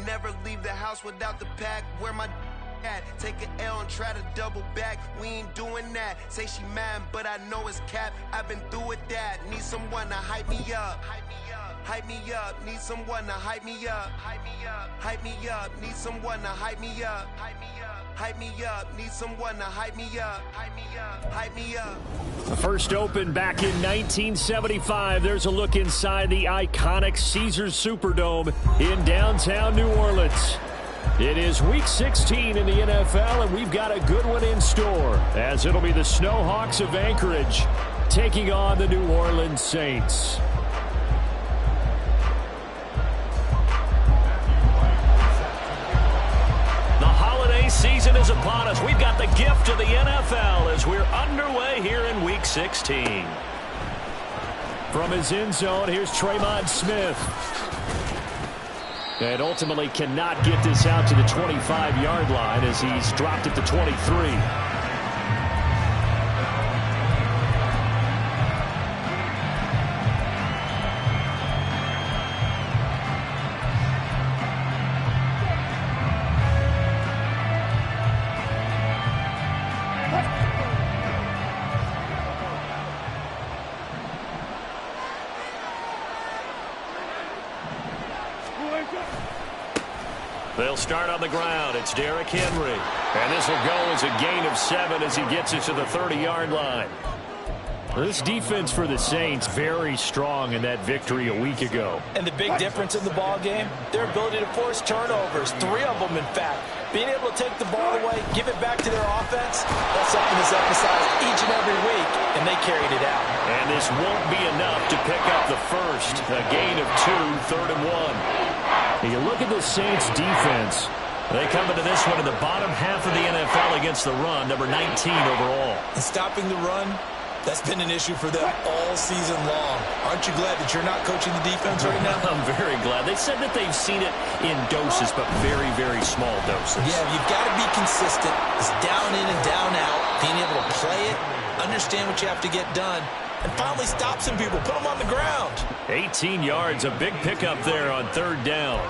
Never leave the house without the pack. Where my at? Take an L and try to double back. We ain't doing that. Say she mad, but I know it's cap. I've been through with that. Need someone to hype me up. Hype me up. Need someone to hype me up. Hype me up. Hype me up. Need someone to hype me up. Hype me up. Hype me up. Need someone to hype me up. Hype me up. Hype me up. The first opened back in 1975. There's a look inside the iconic Caesars Superdome in downtown New Orleans. It is Week 16 in the NFL, and we've got a good one in store, as it'll be the Snowhawks of Anchorage taking on the New Orleans Saints. The holiday season is upon us. We've got the gift of the NFL as we're underway here in Week 16. From his end zone, here's Tremon Smith. And ultimately cannot get this out to the 25-yard line as he's dropped at the 23. They'll start on the ground. It's Derrick Henry. And this will go as a gain of 7 as he gets it to the 30-yard line. This defense for the Saints very strong in that victory a week ago. And the big difference in the ball game, their ability to force turnovers, 3 of them in fact. Being able to take the ball away, give it back to their offense, that's something that's emphasized each and every week, and they carried it out. And this won't be enough to pick up the first. A gain of 2, 3rd and 1. You look at the Saints defense. They come into this one in the bottom half of the NFL against the run, number 19 overall. And stopping the run, that's been an issue for them all season long. Aren't you glad that you're not coaching the defense right now? I'm very glad. They said that they've seen it in doses, but very, very small doses. Yeah, you've got to be consistent. It's down in and down out. Being able to play it, understand what you have to get done, and finally stop some people, put them on the ground. 18 yards, a big pickup there on 3rd down.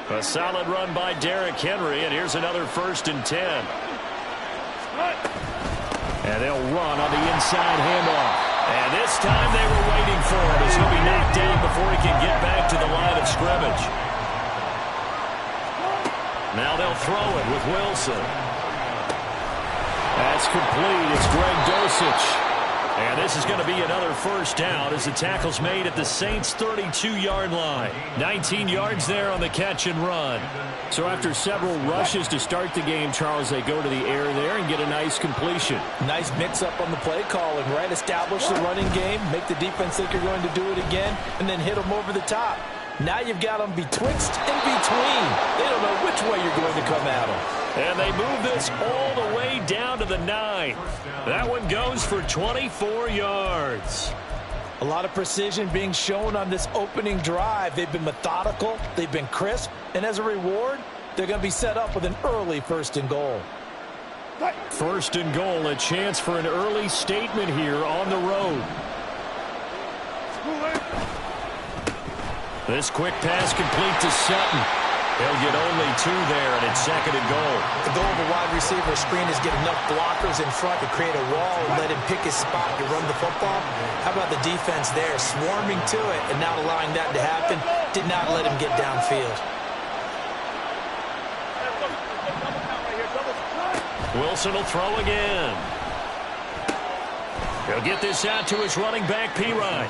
A solid run by Derrick Henry, and here's another 1st and 10. And they'll run on the inside handoff. And this time they were waiting for him as he'll be knocked down before he can get back to the line of scrimmage. Now they'll throw it with Wilson. That's complete. It's Greg Dulcich. And this is going to be another 1st down as the tackle's made at the Saints' 32-yard line. 19 yards there on the catch and run. So after several rushes to start the game, Charles, they go to the air there and get a nice completion. Nice mix-up on the play calling, right? Establish the running game, make the defense think you're going to do it again, and then hit them over the top. Now you've got them betwixt and between. They don't know which way you're going to come at them. And they move this all the way down to the 9. That one goes for 24 yards. A lot of precision being shown on this opening drive. They've been methodical, they've been crisp, and as a reward, they're going to be set up with an early 1st and goal. 1st and goal, a chance for an early statement here on the road. This quick pass complete to Sutton. He'll get only 2 there, and it's 2nd and goal. The goal of a wide receiver screen is get enough blockers in front to create a wall and let him pick his spot to run the football. How about the defense there, swarming to it and not allowing that to happen? Did not let him get downfield. Wilson will throw again. He'll get this out to his running back, Pirine.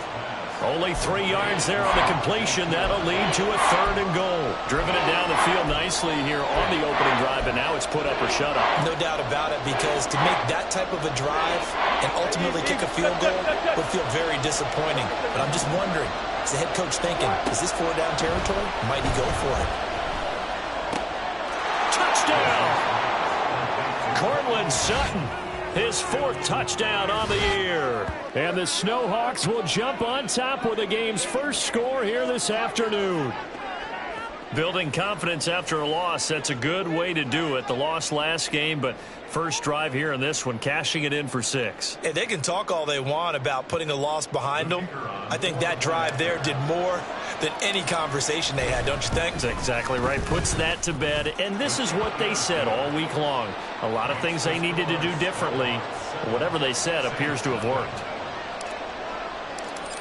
Only 3 yards there on the completion. That'll lead to a 3rd and goal. Driven it down the field nicely here on the opening drive, and now it's put up or shut up. No doubt about it, because to make that type of a drive and ultimately kick a field goal would feel very disappointing. But I'm just wondering, is the head coach thinking, is this 4-down territory? Might he go for it? Touchdown! Courtland Sutton. His 4th touchdown on the year. And the Snowhawks will jump on top with the game's first score here this afternoon. Building confidence after a loss, that's a good way to do it. The loss last game, but first drive here in this one, cashing it in for 6. And they can talk all they want about putting a loss behind them. I think that drive there did more than any conversation they had, don't you think? That's exactly right. Puts that to bed. And this is what they said all week long. A lot of things they needed to do differently. Whatever they said appears to have worked.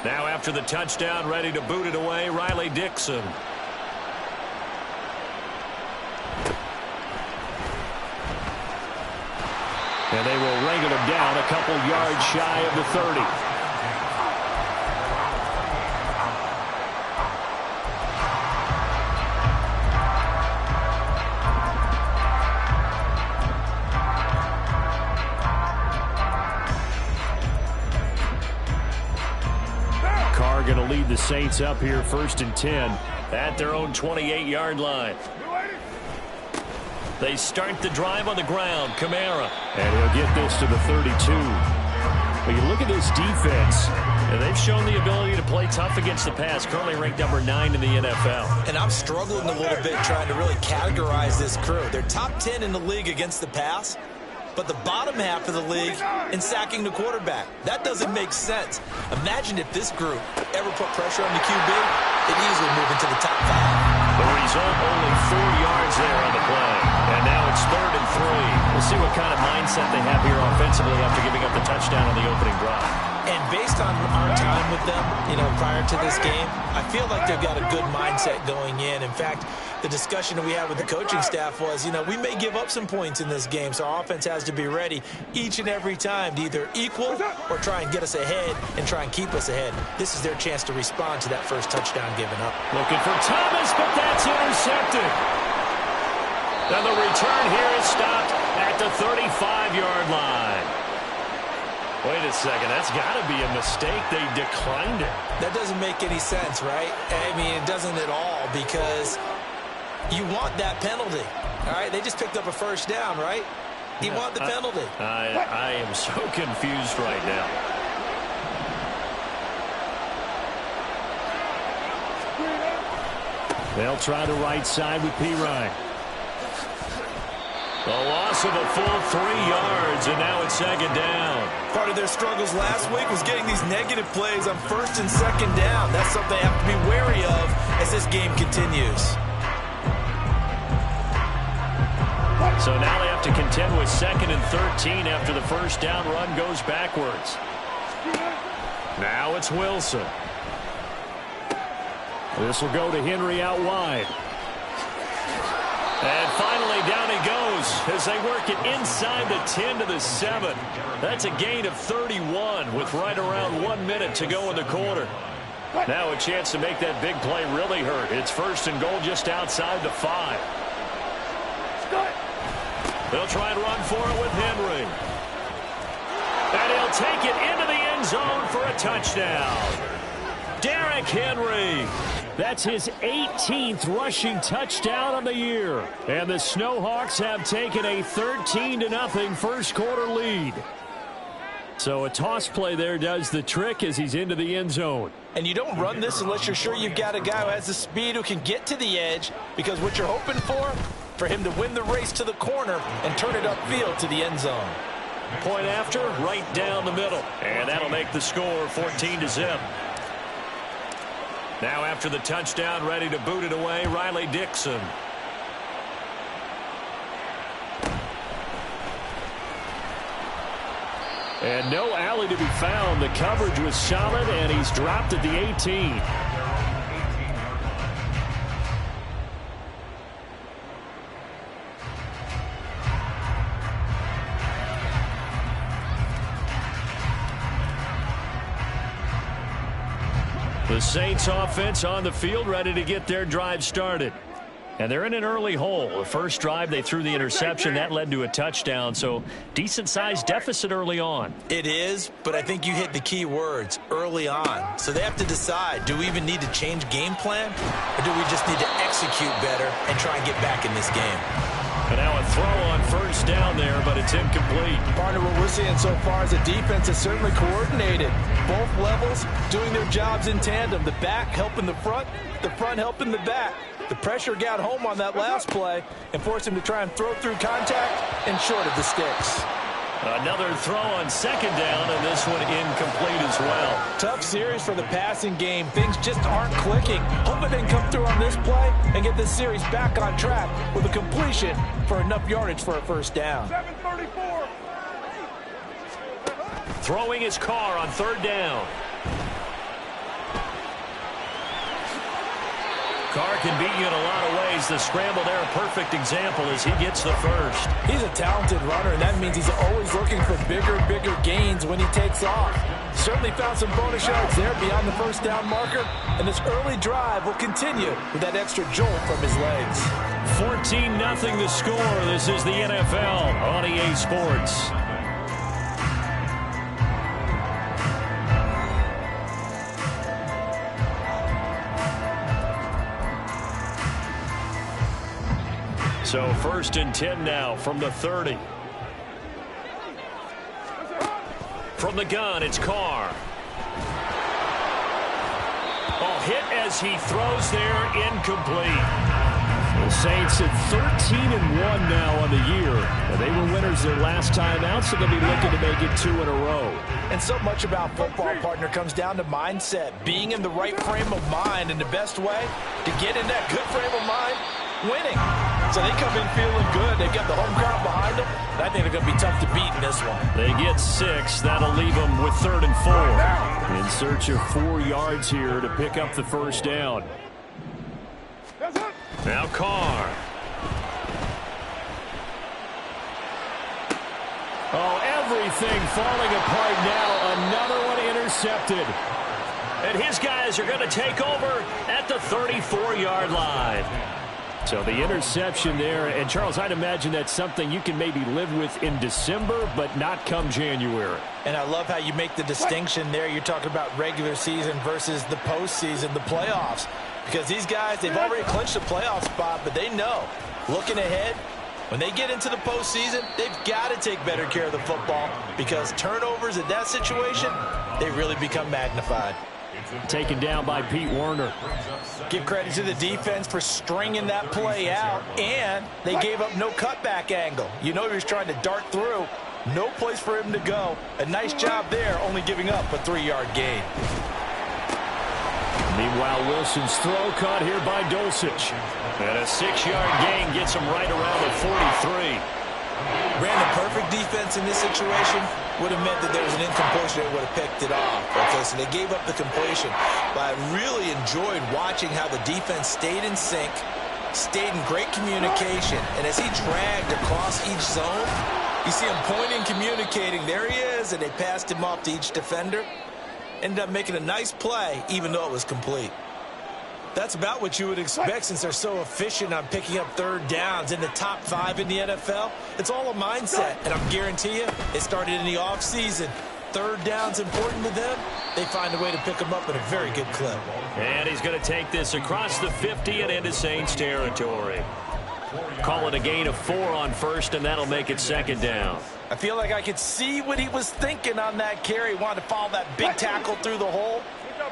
Now after the touchdown, ready to boot it away, Riley Dixon. And they will wrangle him down a couple yards shy of the 30. Carr going to lead the Saints up here 1st and 10 at their own 28-yard line. They start the drive on the ground. Kamara. And he'll get this to the 32. But you look at this defense, and they've shown the ability to play tough against the pass. Currently ranked number 9 in the NFL. And I'm struggling a little bit trying to really categorize this crew. They're top 10 in the league against the pass, but the bottom half of the league in sacking the quarterback. That doesn't make sense. Imagine if this group ever put pressure on the QB, they'd easily move into the top 5. The result, only 4 yards there on the play. And now it's 3rd and 3. We'll see what kind of mindset they have here offensively after giving up the touchdown on the opening drive. And based on our time with them, prior to this game, I feel like they've got a good mindset going in. In fact, the discussion that we had with the coaching staff was, we may give up some points in this game, so our offense has to be ready each and every time to either equal or try and get us ahead and try and keep us ahead. This is their chance to respond to that first touchdown given up. Looking for Thomas, but that's intercepted. And the return here is stopped at the 35-yard line. Wait a second, that's got to be a mistake. They declined it. That doesn't make any sense, right? I mean, it doesn't at all, because you want that penalty. All right, they just picked up a first down, right? You want the penalty. I am so confused right now. They'll try the right side with Pirine. A loss of a full 3 yards, and now it's 2nd down. Part of their struggles last week was getting these negative plays on 1st and 2nd down. That's something they have to be wary of as this game continues. So now they have to contend with 2nd and 13 after the first down run goes backwards. Now it's Wilson. This will go to Henry out wide. And finally, down he goes as they work it inside the 10 to the 7. That's a gain of 31 with right around 1 minute to go in the quarter. Now a chance to make that big play really hurt. It's 1st and goal just outside the 5. They'll try and run for it with Henry. And he'll take it into the end zone for a touchdown. Derrick Henry. That's his 18th rushing touchdown on the year. And the Snowhawks have taken a 13-0 first quarter lead. So a toss play there does the trick as he's into the end zone. And you don't run this unless you're sure you've got a guy who has the speed who can get to the edge, because what you're hoping for him to win the race to the corner and turn it upfield to the end zone. Point after, right down the middle. And that'll make the score 14-0. Now after the touchdown, ready to boot it away, Riley Dixon. And no alley to be found. The coverage was solid, and he's dropped at the 18. The Saints offense on the field ready to get their drive started. And they're in an early hole. The first drive, they threw the interception. That led to a touchdown, so decent-sized deficit early on. It is, but I think you hit the key words, early on. So they have to decide, do we even need to change game plan, or do we just need to execute better and try and get back in this game? And now a throw on first down there, but it's incomplete. Partner, what we're seeing so far is the defense is certainly coordinated. Both levels doing their jobs in tandem. The back helping the front helping the back. The pressure got home on that last play and forced him to try and throw through contact and short of the sticks. Another throw on second down, and this one incomplete as well. Tough series for the passing game. Things just aren't clicking. Hoping they can come through on this play and get this series back on track with a completion for enough yardage for a first down. 734. Throwing his car on third down. Carr can beat you in a lot of ways. The scramble there, a perfect example as he gets the first. He's a talented runner, and that means he's always looking for bigger gains when he takes off. Certainly found some bonus yards there beyond the first down marker, and this early drive will continue with that extra jolt from his legs. 14-0 the score. This is the NFL on EA Sports. So 1st and 10 now from the 30. From the gun, it's Carr. Oh, hit as he throws there, incomplete. The Saints at 13-1 now on the year. And they were winners their last time out, so they'll be looking to make it 2 in a row. And so much about football, partner, comes down to mindset. Being in the right frame of mind, and the best way to get in that good frame of mind, winning. So they come in feeling good. They've got the home crowd behind them. And I think they're going to be tough to beat in this one. They get 6. That'll leave them with 3rd and 4. In search of 4 yards here to pick up the first down. Now Carr. Oh, everything falling apart now. Another one intercepted. And his guys are going to take over at the 34-yard line. So the interception there, and Charles, I'd imagine that's something you can maybe live with in December, but not come January. And I love how you make the distinction there. You're talking about regular season versus the postseason, the playoffs. Because these guys, they've already clinched a playoff spot, but they know, looking ahead, when they get into the postseason, they've got to take better care of the football because turnovers in that situation, they really become magnified. Taken down by Pete Werner. Give credit to the defense for stringing that play out, and they gave up no cutback angle. You know he was trying to dart through. No place for him to go. A nice job there, only giving up a 3-yard gain. Meanwhile, Wilson's throw caught here by Dulcich. And a 6-yard gain gets him right around the 43. Ran the perfect defense in this situation. Would have meant that there was an incompletion that would have picked it off. Okay, so they gave up the completion. But I really enjoyed watching how the defense stayed in sync, stayed in great communication. And as he dragged across each zone, you see him pointing, communicating. There he is, and they passed him off to each defender. Ended up making a nice play, even though it was complete. That's about what you would expect since they're so efficient on picking up 3rd downs in the top 5 in the NFL. It's all a mindset, and I guarantee you it started in the offseason. 3rd down's important to them. They find a way to pick them up in a very good clip. And he's going to take this across the 50 and into Saints territory. Call it a gain of 4 on first, and that'll make it 2nd down. I feel like I could see what he was thinking on that carry. Wanted to follow that big tackle through the hole.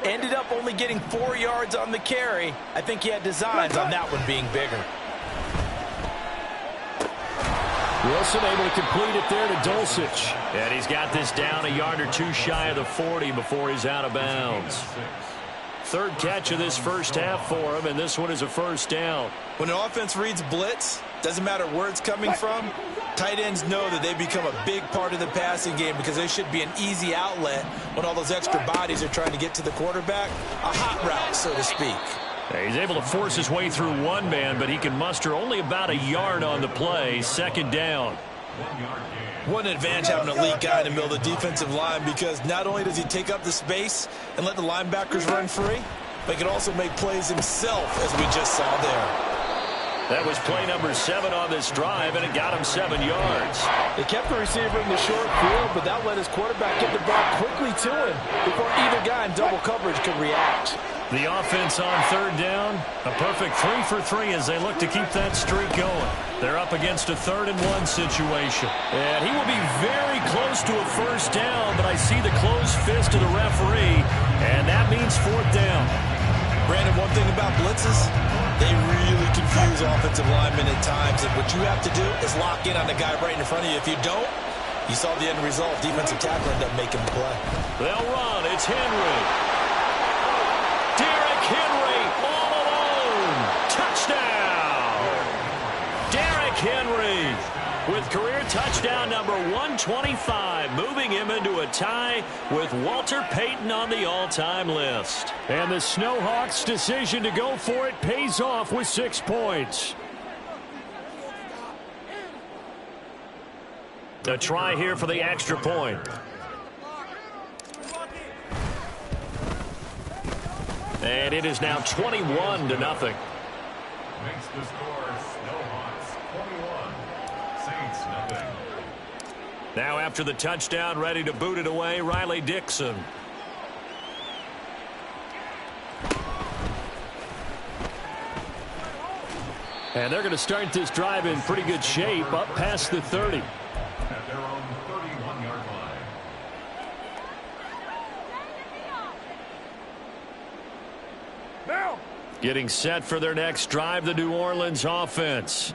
Ended up only getting 4 yards on the carry. I think he had designs on that one being bigger. Wilson able to complete it there to Dulcich. And he's got this down a yard or 2 shy of the 40 before he's out of bounds. 3rd catch of this first half for him, and this one is a first down. When an offense reads blitz, doesn't matter where it's coming from, tight ends know that they become a big part of the passing game because they should be an easy outlet when all those extra bodies are trying to get to the quarterback. A hot route, so to speak. He's able to force his way through one man, but he can muster only about a yard on the play. 2nd down. What an advantage having an elite guy in the middle of the defensive line because not only does he take up the space and let the linebackers run free, but he can also make plays himself, as we just saw there. That was play number 7 on this drive, and it got him 7 yards. They kept the receiver in the short field, but that let his quarterback get the ball quickly to him before either guy in double coverage could react. The offense on third down, a perfect 3 for 3 as they look to keep that streak going. They're up against a 3rd-and-1 situation. And he will be very close to a first down, but I see the closed fist of the referee, and that means 4th down. Brandon, one thing about blitzes, they really confuse offensive linemen at times, and what you have to do is lock in on the guy right in front of you. If you don't, you saw the end result. Defensive tackle ended up making the play. They'll run. It's Henry. Derrick Henry all alone. Touchdown. Derrick Henry with career touchdown number 125, moving him into a tie with Walter Payton on the all-time list. And the Snowhawks' decision to go for it pays off with 6 points. A try here for the extra point. And it is now 21-0. Makes the score Snowhawks 21, Saints 0. Now after the touchdown, ready to boot it away, Riley Dixon. And they're going to start this drive in pretty good shape, up past the 30. At their own 31-yard line. Now, getting set for their next drive, the New Orleans offense.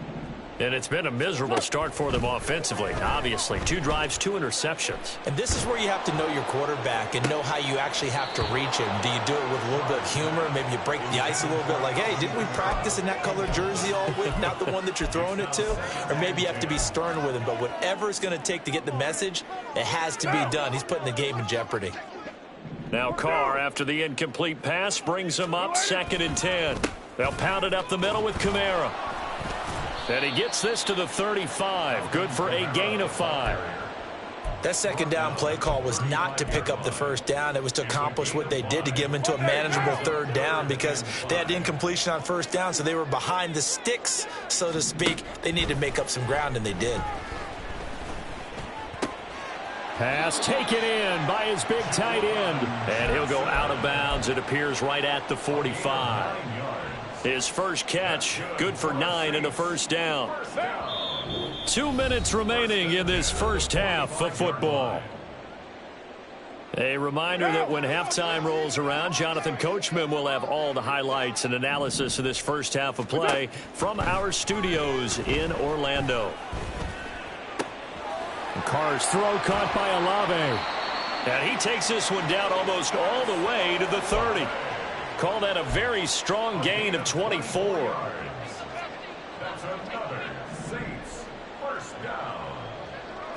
And it's been a miserable start for them offensively, obviously. 2 drives, 2 interceptions. And this is where you have to know your quarterback and know how you actually have to reach him. Do you do it with a little bit of humor? Maybe you break the ice a little bit like, hey, didn't we practice in that colored jersey all week, not the one that you're throwing it to? Or maybe you have to be stern with him. But whatever it's going to take to get the message, it has to be done. He's putting the game in jeopardy. Now Carr, after the incomplete pass, brings him up 2nd and 10. They'll pound it up the middle with Kamara. And he gets this to the 35. Good for a gain of 5. That 2nd down play call was not to pick up the first down. It was to accomplish what they did, to get them into a manageable 3rd down, because they had incompletion on 1st down, so they were behind the sticks, so to speak. They needed to make up some ground, and they did. Pass taken in by his big tight end. And he'll go out of bounds, it appears, right at the 45. His first catch, good for 9 and a first down. 2 minutes remaining in this first half of football. A reminder that when halftime rolls around, Jonathan Coachman will have all the highlights and analysis of this first half of play from our studios in Orlando. Carr's throw caught by Olave. And he takes this one down almost all the way to the 30. Call that a very strong gain of 24. That's another Saints first down.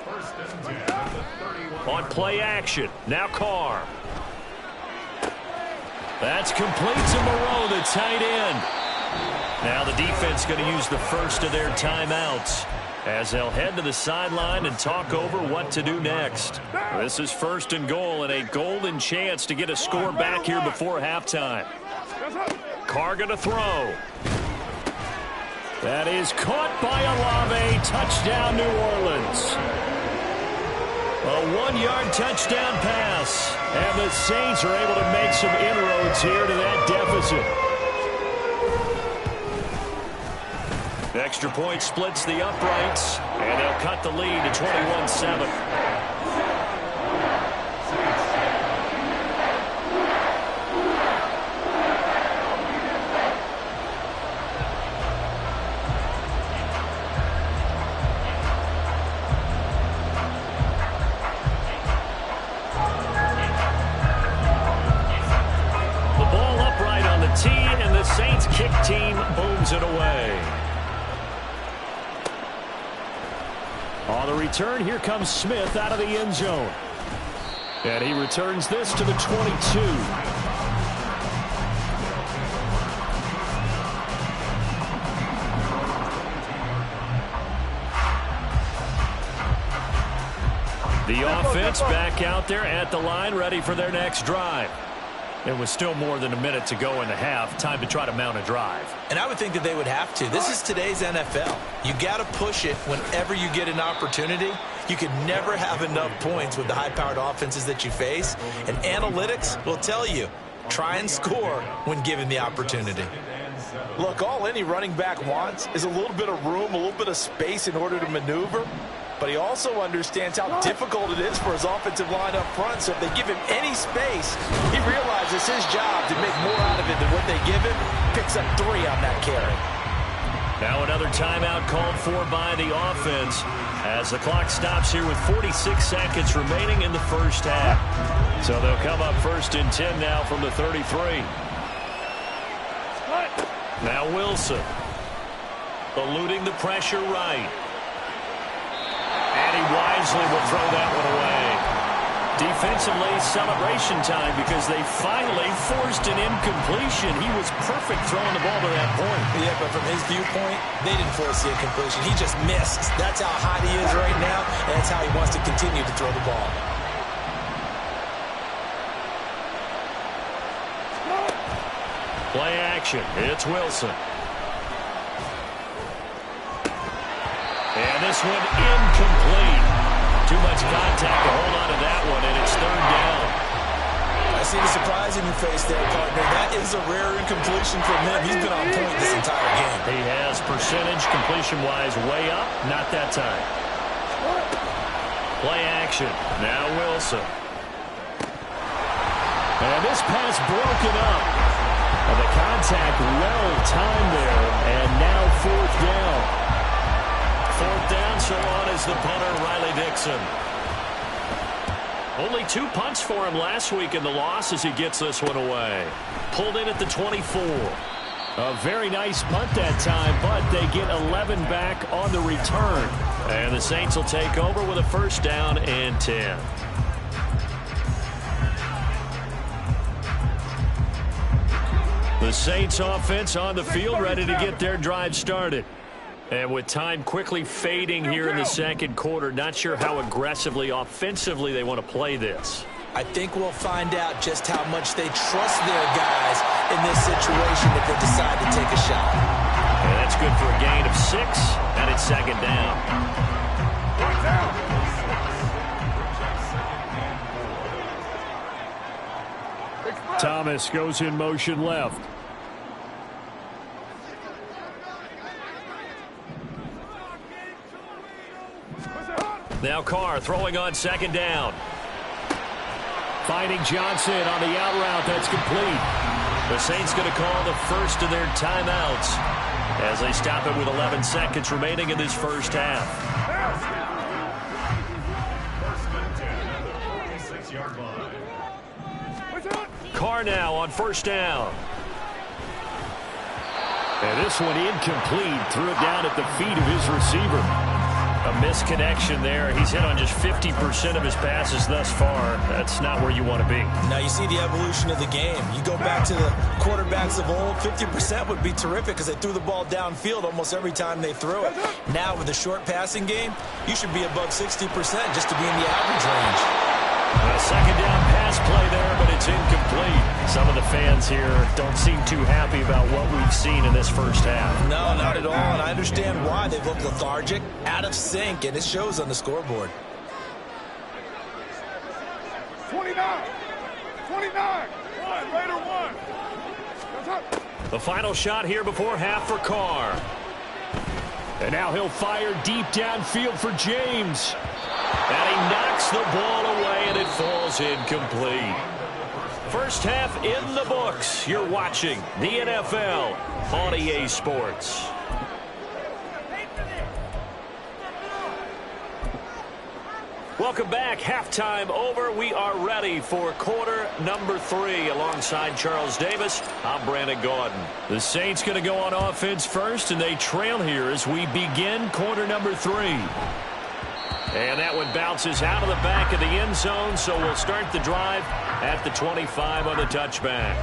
1st and 10 at the 31. On play action. Now Carr. That's complete to Moreau, the tight end. Now the defense going to use the first of their timeouts as they'll head to the sideline and talk over what to do next. This is 1st and goal and a golden chance to get a score back here before halftime. Carr going to throw. That is caught by Olave. Touchdown, New Orleans. A 1-yard touchdown pass. And the Saints are able to make some inroads here to that deficit. The extra point splits the uprights, and they'll cut the lead to 21-7. The ball upright on the tee, and the Saints kick team booms it away. On the return, here comes Smith out of the end zone. And he returns this to the 22. The offense back out there at the line, ready for their next drive. It was still more than a minute to go in the half. Time to try to mount a drive. And I would think that they would have to. This is today's NFL. You got to push it whenever you get an opportunity. You can never have enough points with the high-powered offenses that you face. And analytics will tell you Try and score when given the opportunity. Look, all any running back wants is a little bit of room, a little bit of space in order to maneuver. But he also understands how difficult it is for his offensive line up front. So if they give him any space, he realizes his job to make more out of it than what they give him. Picks up 3 on that carry. Now another timeout called for by the offense as the clock stops here with 46 seconds remaining in the first half. So they'll come up 1st and 10 now from the 33. Now Wilson eluding the pressure right. And he wisely will throw that one away. Defensively, celebration time because they finally forced an incompletion. He was perfect throwing the ball to that point. Yeah, but from his viewpoint, they didn't force the incompletion. He just missed. That's how hot he is right now, and that's how he wants to continue to throw the ball. Play action. It's Wilson. And this one incomplete. Too much contact to hold on to that one, and it's 3rd down. I see the surprise in your face there, partner. That is a rare incompletion from him. He's been on point this entire game. He has percentage completion-wise way up. Not that time. Play action. Now Wilson. And this pass broken up. And the contact well timed there. And now 4th down. 4th down, so on is the punter, Riley Dixon. Only 2 punts for him last week in the loss as he gets this one away. Pulled in at the 24. A very nice punt that time, but they get 11 back on the return. And the Saints will take over with a 1st down and 10. The Saints offense on the field ready to get their drive started. And with time quickly fading here in the 2nd quarter, not sure how aggressively, offensively they want to play this. I think we'll find out just how much they trust their guys in this situation if they decide to take a shot. And that's good for a gain of 6, and it's 2nd down. Thomas goes in motion left. Now Carr throwing on 2nd down. Finding Johnson on the out route. That's complete. The Saints going to call the first of their timeouts as they stop it with 11 seconds remaining in this first half. 1st and 10 at the 46-yard line. Carr now on 1st down. And this one incomplete. Threw it down at the feet of his receiver. A misconnection there. He's hit on just 50% of his passes thus far. That's not where you want to be. Now you see the evolution of the game. You go back to the quarterbacks of old, 50% would be terrific because they threw the ball downfield almost every time they threw it. Now with the short passing game, you should be above 60% just to be in the average range. A 2nd down pass play there, but it's incomplete. Some of the fans here don't seem too happy about what we've seen in this first half. No, not at all, and I understand why. They've looked lethargic, out of sync, and it shows on the scoreboard. 29. 29. Raider 1. The final shot here before half for Carr. And now he'll fire deep downfield for James. And he knocks the ball away, and it falls incomplete. First half in the books. You're watching the NFL on EA Sports. Welcome back. Halftime over. We are ready for quarter number 3. Alongside Charles Davis, I'm Brandon Gaudin. The Saints going to go on offense first, and they trail here as we begin quarter number 3. And that one bounces out of the back of the end zone, so we'll start the drive at the 25 on the touchback.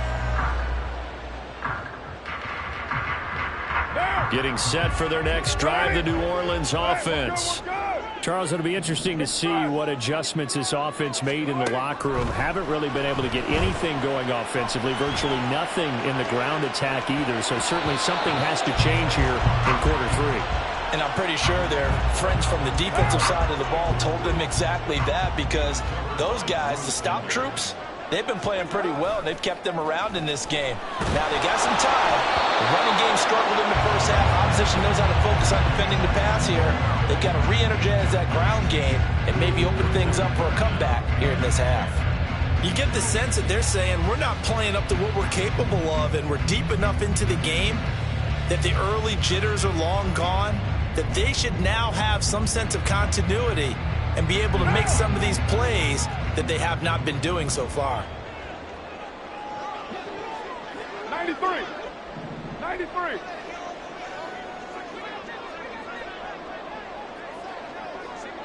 Getting set for their next drive, the New Orleans offense. Charles, it'll be interesting to see what adjustments this offense made in the locker room. Haven't really been able to get anything going offensively, virtually nothing in the ground attack either, so certainly something has to change here in quarter 3. And I'm pretty sure their friends from the defensive side of the ball told them exactly that, because those guys, the stop troops, They've been playing pretty well, and they've kept them around in this game. Now, they got some time. The running game struggled in the first half. Opposition knows how to focus on defending the pass here. They've got to re-energize that ground game and maybe open things up for a comeback here in this half. You get the sense that they're saying we're not playing up to what we're capable of, and we're deep enough into the game that the early jitters are long gone, that they should now have some sense of continuity and be able to make some of these plays that they have not been doing so far. 93. 93.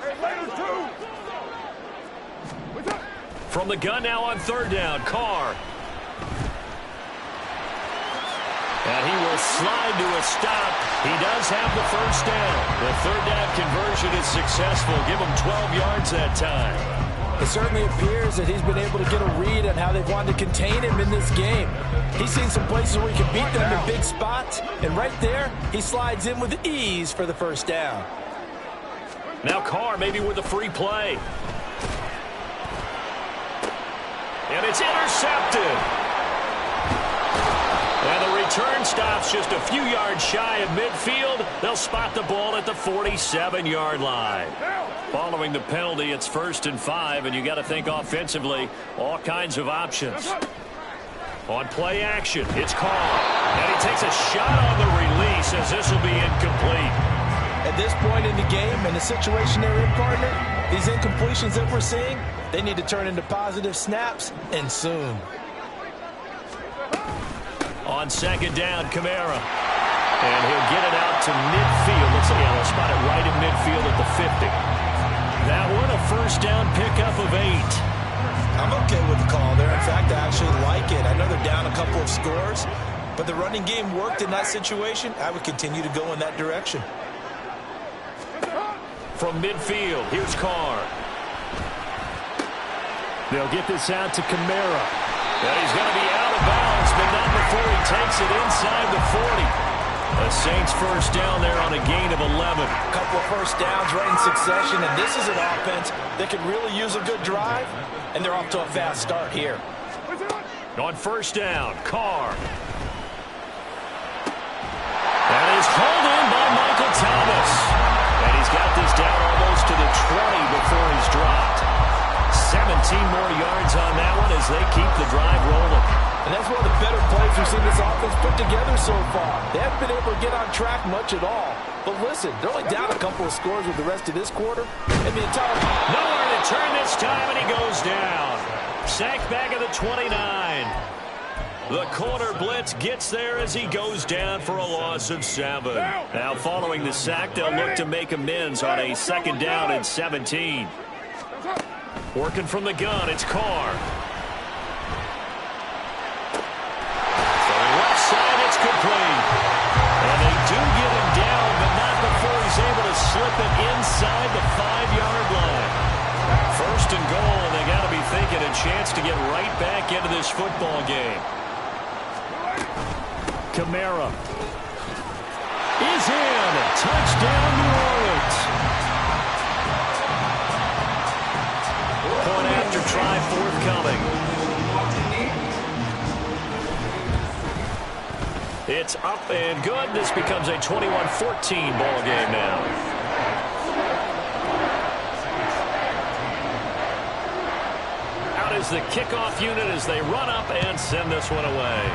Hey, later, two. What's up? From the gun now on third down, Carr. And he will slide to a stop. He does have the first down. The third down conversion is successful. Give him 12 yards that time. It certainly appears that he's been able to get a read on how they've wanted to contain him in this game. He's seen some places where he can beat them in big spots, and right there, he slides in with ease for the first down. Now Carr maybe with a free play. And it's intercepted. And the return stops just a few yards shy of midfield. They'll spot the ball at the 47-yard line. Following the penalty, it's 1st and 5, and you got to think offensively, all kinds of options. On play action, it's Carr. And he takes a shot on the release as this will be incomplete. At this point in the game and the situation they're in, partner, these incompletions that we're seeing, they need to turn into positive snaps, and soon. On second down, Kamara. And he'll get it out to midfield. Let's see, they'll spot it right in midfield at the 50. That one a first down pickup of 8. I'm okay with the call there. In fact, I actually like it. I know they're down a couple of scores, but the running game worked in that situation. I would continue to go in that direction. From midfield, here's Carr. They'll get this out to Kamara. And he's going to be out of bounds, but not before he takes it inside the 40. The Saints first down there on a gain of 11. A couple of first downs right in succession, and this is an offense that could really use a good drive, and they're off to a fast start here. On first down, Carr. That is hauled in by Michael Thomas. And he's got this down almost to the 20 before he's dropped. 17 more yards on that one as they keep the drive rolling. And that's one of the better plays we've seen this offense put together so far. They haven't been able to get on track much at all. But listen, they're only down a couple of scores with the rest of this quarter. And the entire... Nowhere to turn this time, and he goes down. Sacked back at the 29. The corner blitz gets there as he goes down for a loss of 7. Now following the sack, they'll look to make amends on a second down and 17. Working from the gun, it's Carr. Side, it's complete. And they do get him down, but not before he's able to slip it inside the 5-yard line. First and goal, and they got to be thinking a chance to get right back into this football game. Kamara is in. Touchdown, New Orleans. Point after try forthcoming. It's up and good. This becomes a 21-14 ball game now. Out is the kickoff unit as they run up and send this one away.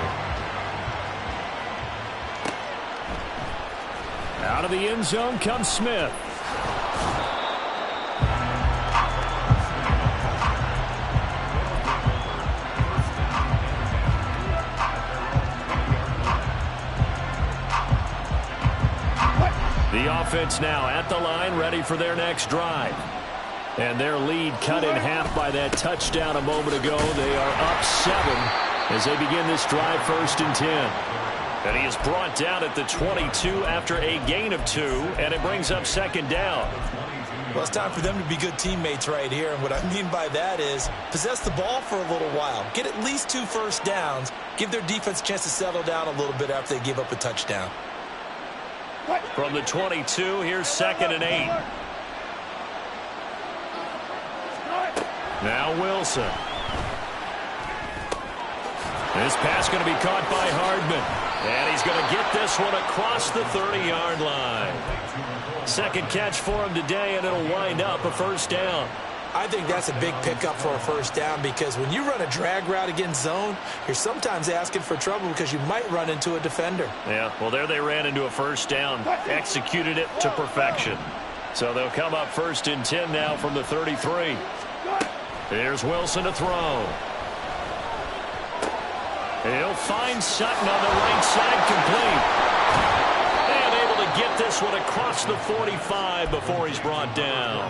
Out of the end zone comes Smith. The offense now at the line, ready for their next drive. And their lead cut in half by that touchdown a moment ago. They are up 7 as they begin this drive 1st and 10. And he is brought down at the 22 after a gain of 2, and it brings up second down. Well, it's time for them to be good teammates right here. And what I mean by that is possess the ball for a little while. Get at least 2 first downs. Give their defense a chance to settle down a little bit after they give up a touchdown. From the 22, here's 2nd and 8. Now Wilson. This pass going to be caught by Hardman. And he's going to get this one across the 30-yard line. Second catch for him today, and it'll wind up a first down. I think that's a big pickup for a first down because when you run a drag route against zone, you're sometimes asking for trouble because you might run into a defender. Yeah, well, there they ran into a first down. Executed it to perfection. So they'll come up 1st and 10 now from the 33. Here's Wilson to throw. He'll find Sutton on the right side, complete. And able to get this one across the 45 before he's brought down.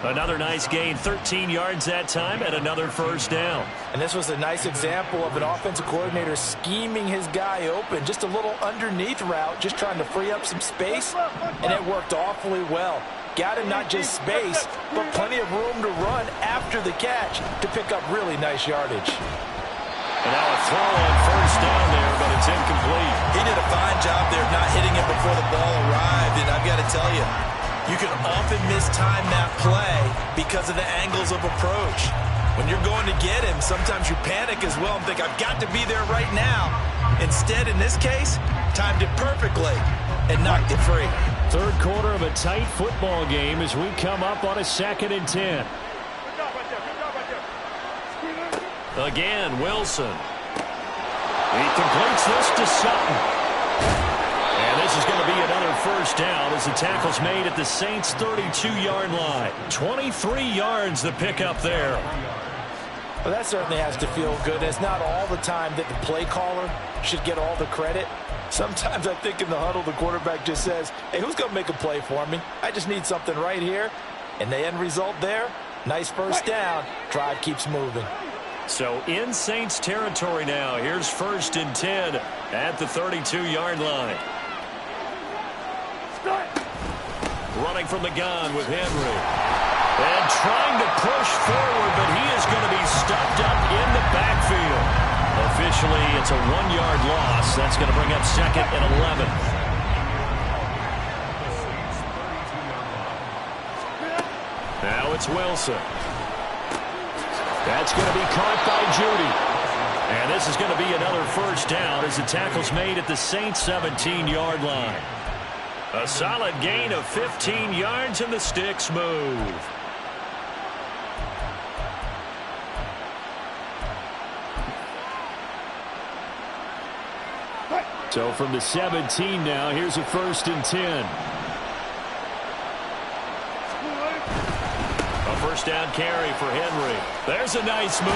Another nice gain, 13 yards that time, and another first down. And this was a nice example of an offensive coordinator scheming his guy open. Just a little underneath route, just trying to free up some space, and it worked awfully well. Got him not just space, but plenty of room to run after the catch to pick up really nice yardage. And now a throw on first down there, but it's incomplete. He did a fine job there of not hitting it before the ball arrived, and I've got to tell you, you can often mistime that play because of the angles of approach. When you're going to get him, sometimes you panic as well and think, I've got to be there right now. Instead, in this case, timed it perfectly and knocked it free. Third quarter of a tight football game as we come up on a 2nd and 10. Again, Wilson. He completes this to Sutton. And this is going to be another first down as the tackle's made at the Saints' 32-yard line. 23 yards the pickup there. Well, that certainly has to feel good. It's not all the time that the play caller should get all the credit. Sometimes I think in the huddle, the quarterback just says, hey, who's going to make a play for me? I just need something right here. And the end result there, nice first down. Drive keeps moving. So in Saints territory now. Here's 1st and 10 at the 32-yard line. Running from the gun with Henry. And trying to push forward, but he is going to be stuffed up in the backfield. Officially, it's a 1-yard loss. That's going to bring up 2nd and 11. Now it's Wilson. That's going to be caught by Judy. And this is going to be another first down as the tackle's made at the Saints' 17-yard line. A solid gain of 15 yards and the sticks move. So from the 17 now, here's a 1st and 10. A first down carry for Henry. There's a nice move.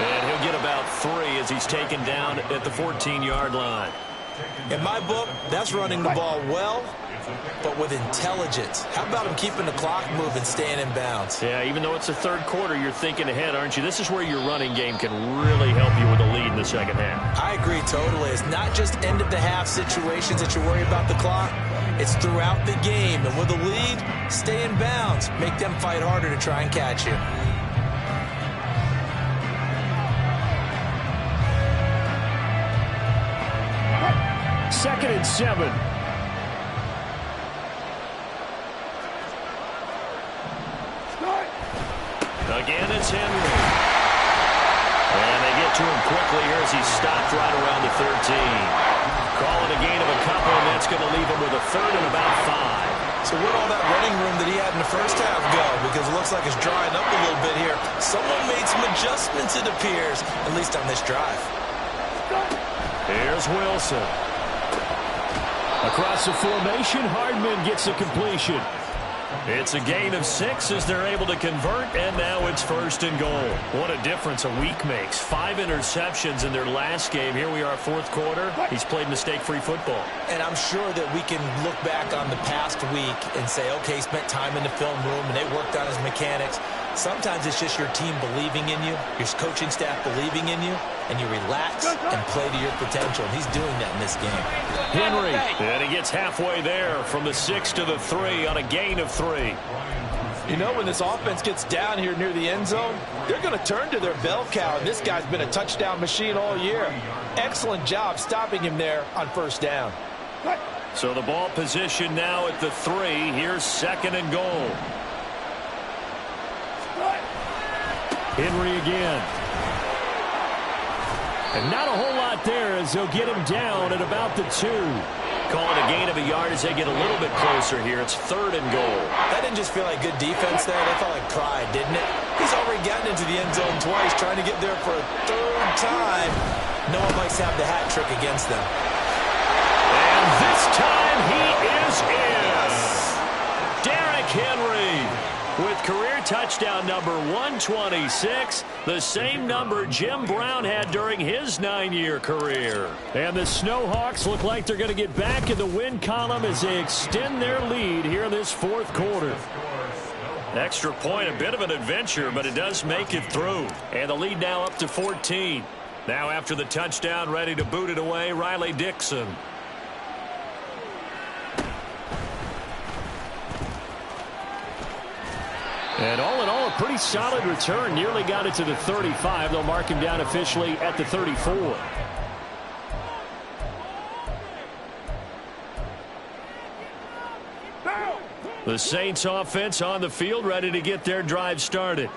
And he'll get about 3 as he's taken down at the 14-yard line. In my book, that's running the ball well, but with intelligence. How about him keeping the clock moving, staying in bounds? Yeah, even though it's the third quarter, you're thinking ahead, aren't you? This is where your running game can really help you with a lead in the second half. I agree totally. It's not just end-of-the-half situations that you worry about the clock. It's throughout the game. And with a lead, stay in bounds. Make them fight harder to try and catch you. Second and 7. Again, it's Henry. And they get to him quickly here as he's stopped right around the 13. Call it a gain of a couple, and that's going to leave him with a 3rd and about 5. So where'd all that running room that he had in the first half go? Because it looks like it's drying up a little bit here. Someone made some adjustments, it appears, at least on this drive. Here's Wilson. Across the formation, Hardman gets a completion. It's a gain of 6 as they're able to convert, and now it's 1st and goal. What a difference a week makes. 5 interceptions in their last game. Here we are, 4th quarter. He's played mistake-free football. And I'm sure that we can look back on the past week and say, okay, he spent time in the film room and they worked on his mechanics. Sometimes it's just your team believing in you, your coaching staff believing in you, and you relax and play to your potential. And he's doing that in this game. Henry, and he gets halfway there from the 6 to the 3 on a gain of 3. You know, when this offense gets down here near the end zone, they're going to turn to their bell cow, and this guy's been a touchdown machine all year. Excellent job stopping him there on 1st down. So the ball position now at the 3. Here's 2nd and goal. Henry again. And not a whole lot there as they'll get him down at about the 2. Calling a gain of a yard as they get a little bit closer here. It's 3rd and goal. That didn't just feel like good defense there. That felt like pride, didn't it? He's already gotten into the end zone twice, trying to get there for a 3rd time. No one likes to have the hat trick against them. And this time he is in. Derrick Henry with career touchdown number 126, the same number Jim Brown had during his 9-year career. And the Snowhawks look like they're going to get back in the win column as they extend their lead here in this 4th quarter. Extra point, a bit of an adventure, but it does make it through. And the lead now up to 14. Now after the touchdown, ready to boot it away, Riley Dixon. And all in all, a pretty solid return. Nearly got it to the 35. They'll mark him down officially at the 34. The Saints offense on the field, ready to get their drive started.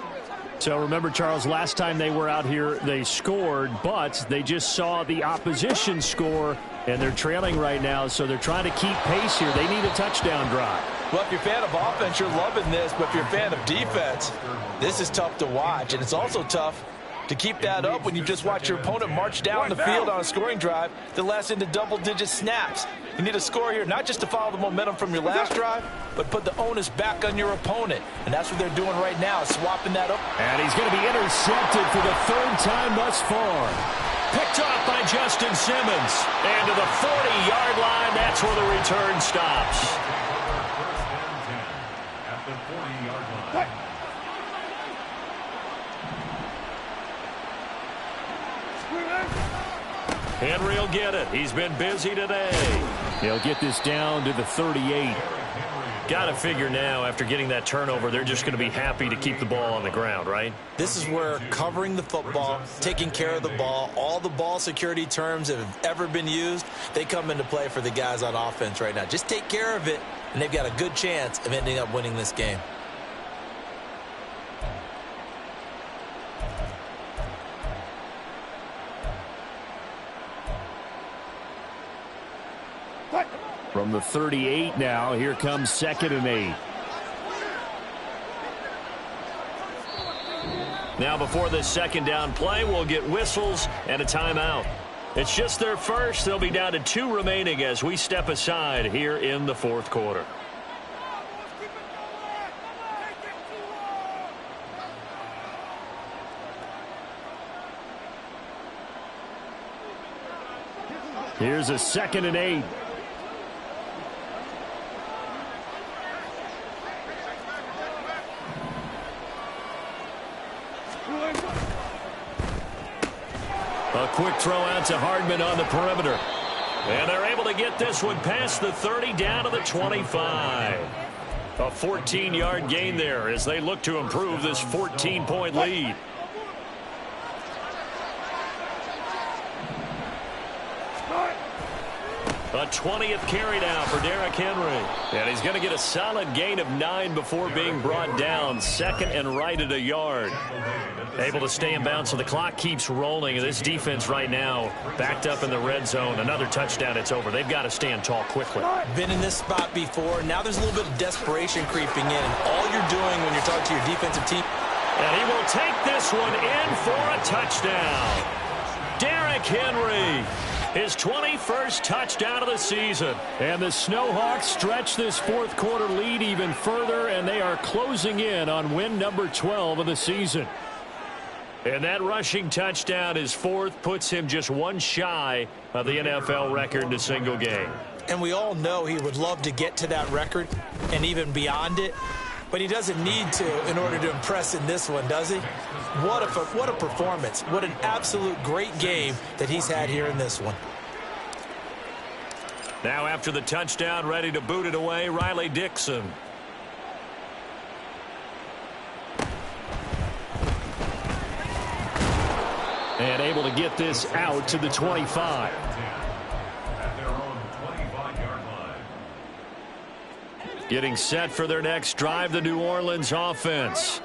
So remember, Charles, last time they were out here, they scored, but they just saw the opposition score, and they're trailing right now, so they're trying to keep pace here. They need a touchdown drive. Well, if you're a fan of offense, you're loving this, but if you're a fan of defense, this is tough to watch, and it's also tough to keep that up when you just watch your opponent march down the field on a scoring drive that lasts into double-digit snaps. You need a score here, not just to follow the momentum from your last drive, but put the onus back on your opponent. And that's what they're doing right now, swapping that up. And he's going to be intercepted for the 3rd time thus far. Picked off by Justin Simmons. And to the 40-yard line, that's where the return stops. At the 40-yard line. Henry will get it. He's been busy today. He'll get this down to the 38. Got to figure now, after getting that turnover, they're just going to be happy to keep the ball on the ground, right? This is where covering the football, taking care of the ball, all the ball security terms that have ever been used, they come into play for the guys on offense right now. Just take care of it, and they've got a good chance of ending up winning this game. From the 38 now, here comes 2nd and 8. Now before this 2nd down play, we'll get whistles and a timeout. It's just their first. They'll be down to 2 remaining as we step aside here in the 4th quarter. Here's a 2nd and 8. A quick throw out to Hardman on the perimeter. And they're able to get this one past the 30 down to the 25. A 14-yard gain there as they look to improve this 14-point lead. A 20th carry now for Derrick Henry. And he's going to get a solid gain of 9 before being brought down. 2nd and right at a yard. Able to stay in bounds, so the clock keeps rolling. And this defense right now backed up in the red zone. Another touchdown, it's over. They've got to stand tall quickly. Been in this spot before. Now there's a little bit of desperation creeping in. And all you're doing when you're talking to your defensive team. And he will take this one in for a touchdown. Derrick Henry. His 21st touchdown of the season. And the Snowhawks stretch this 4th quarter lead even further, and they are closing in on win number 12 of the season. And that rushing touchdown, his 4th, puts him just 1 shy of the NFL record in a single game. And we all know he would love to get to that record and even beyond it. But he doesn't need to in order to impress in this one, does he? What a performance. What an absolute great game that he's had here in this one. Now after the touchdown, ready to boot it away, Riley Dixon. And able to get this out to the 25. At their own 25-yard line. Getting set for their next drive, the New Orleans offense.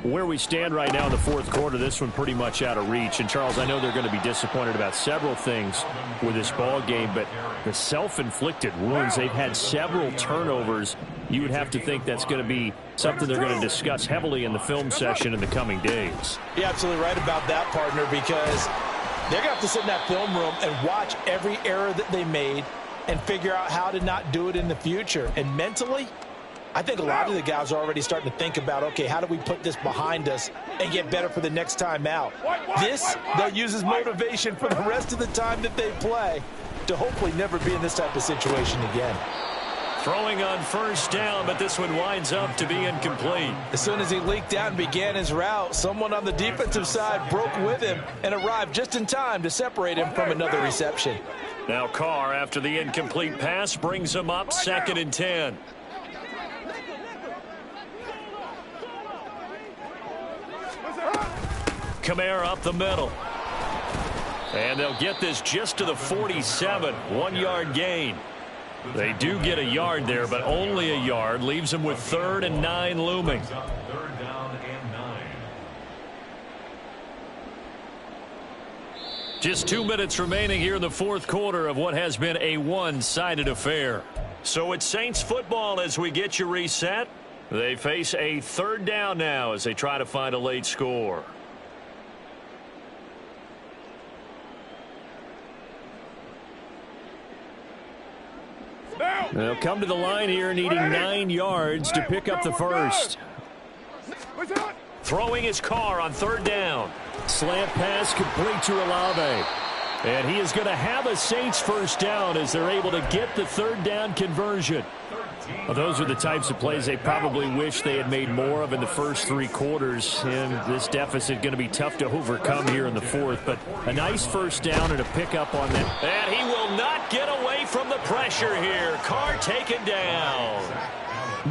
Where we stand right now in the fourth quarter, this one pretty much out of reach. And, Charles, I know they're going to be disappointed about several things with this ball game, but the self-inflicted wounds, they've had several turnovers. You would have to think that's going to be something they're going to discuss heavily in the film session in the coming days. You're absolutely right about that, partner, because they're going to have to sit in that film room and watch every error that they made and figure out how to not do it in the future. And mentally, I think a lot of the guys are already starting to think about, okay, how do we put this behind us and get better for the next time out? This, they'll use as motivation for the rest of the time that they play to hopefully never be in this type of situation again. Throwing on first down, but this one winds up to be incomplete. As soon as he leaked out and began his route, someone on the defensive side broke with him and arrived just in time to separate him from another reception. Now Carr, after the incomplete pass, brings him up 2nd and 10. Kamara up the middle. And they'll get this just to the 47, 1-yard gain. They do get a yard there, but only a yard. Leaves them with 3rd and 9 looming. 3rd down and 9. Just 2 minutes remaining here in the fourth quarter of what has been a one-sided affair. So it's Saints football as we get you reset. They face a 3rd down now as they try to find a late score. They'll come to the line here needing 9 yards to pick up the first. Throwing his Carr on 3rd down. Slant pass complete to Olave. And he is going to have a Saints first down as they're able to get the 3rd down conversion. Well, those are the types of plays they probably wish they had made more of in the first 3 quarters. And this deficit going to be tough to overcome here in the fourth. But a nice first down and a pickup on that. And he will not get away from the pressure here. Carr taken down.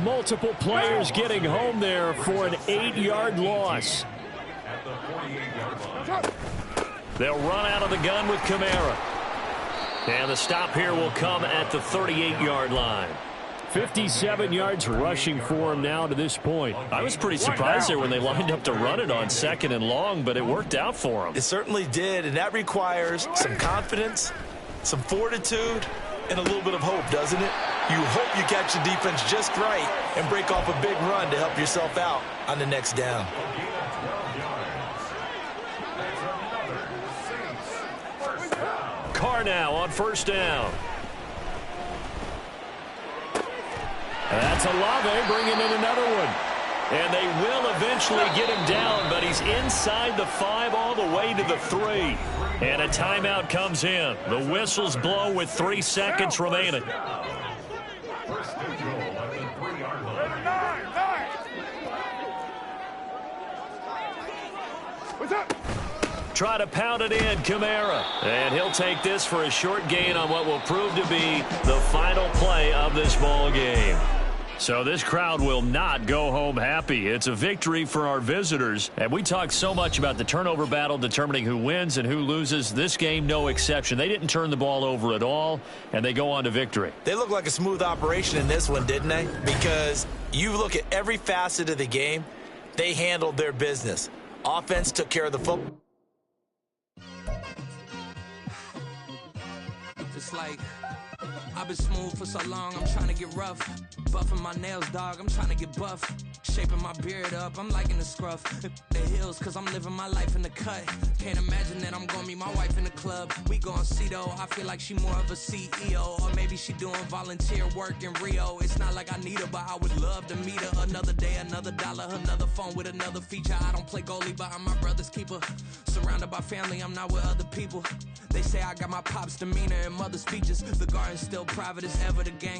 Multiple players getting home there for an 8-yard loss. At the 48-yard line. They'll run out of the gun with Kamara. And the stop here will come at the 38-yard line. 57 yards rushing for him now to this point. I was pretty surprised there when they lined up to run it on 2nd and long, but it worked out for him. It certainly did, and that requires some confidence, some fortitude, and a little bit of hope, doesn't it? You hope you catch the defense just right and break off a big run to help yourself out on the next down. Carr now on 1st down. That's Olave bringing in another one. And they will eventually get him down, but he's inside the 5 all the way to the 3. And a timeout comes in. The whistles blow with 3 seconds remaining. First and goal at the 3-yard line. 9. What's up? Try to pound it in, Kamara. And he'll take this for a short gain on what will prove to be the final play of this ball game. So this crowd will not go home happy. It's a victory for our visitors. And we talk so much about the turnover battle determining who wins and who loses. This game, no exception. They didn't turn the ball over at all, and they go on to victory. They look like a smooth operation in this one, didn't they? Because you look at every facet of the game, they handled their business. Offense took care of the football. It's like I've been smooth for so long, I'm trying to get rough. Buffing my nails, dog, I'm trying to get buff. Shaping my beard up, I'm liking the scruff. The hills, cause I'm living my life in the cut. Can't imagine that I'm gonna meet my wife in the club. We gon' see though, I feel like she more of a CEO. Or maybe she doing volunteer work in Rio. It's not like I need her, but I would love to meet her. Another day, another dollar, another phone with another feature. I don't play goalie, but I'm my brother's keeper. Surrounded by family, I'm not with other people. They say I got my pop's demeanor and mother's features. The garden's still private as ever, the gang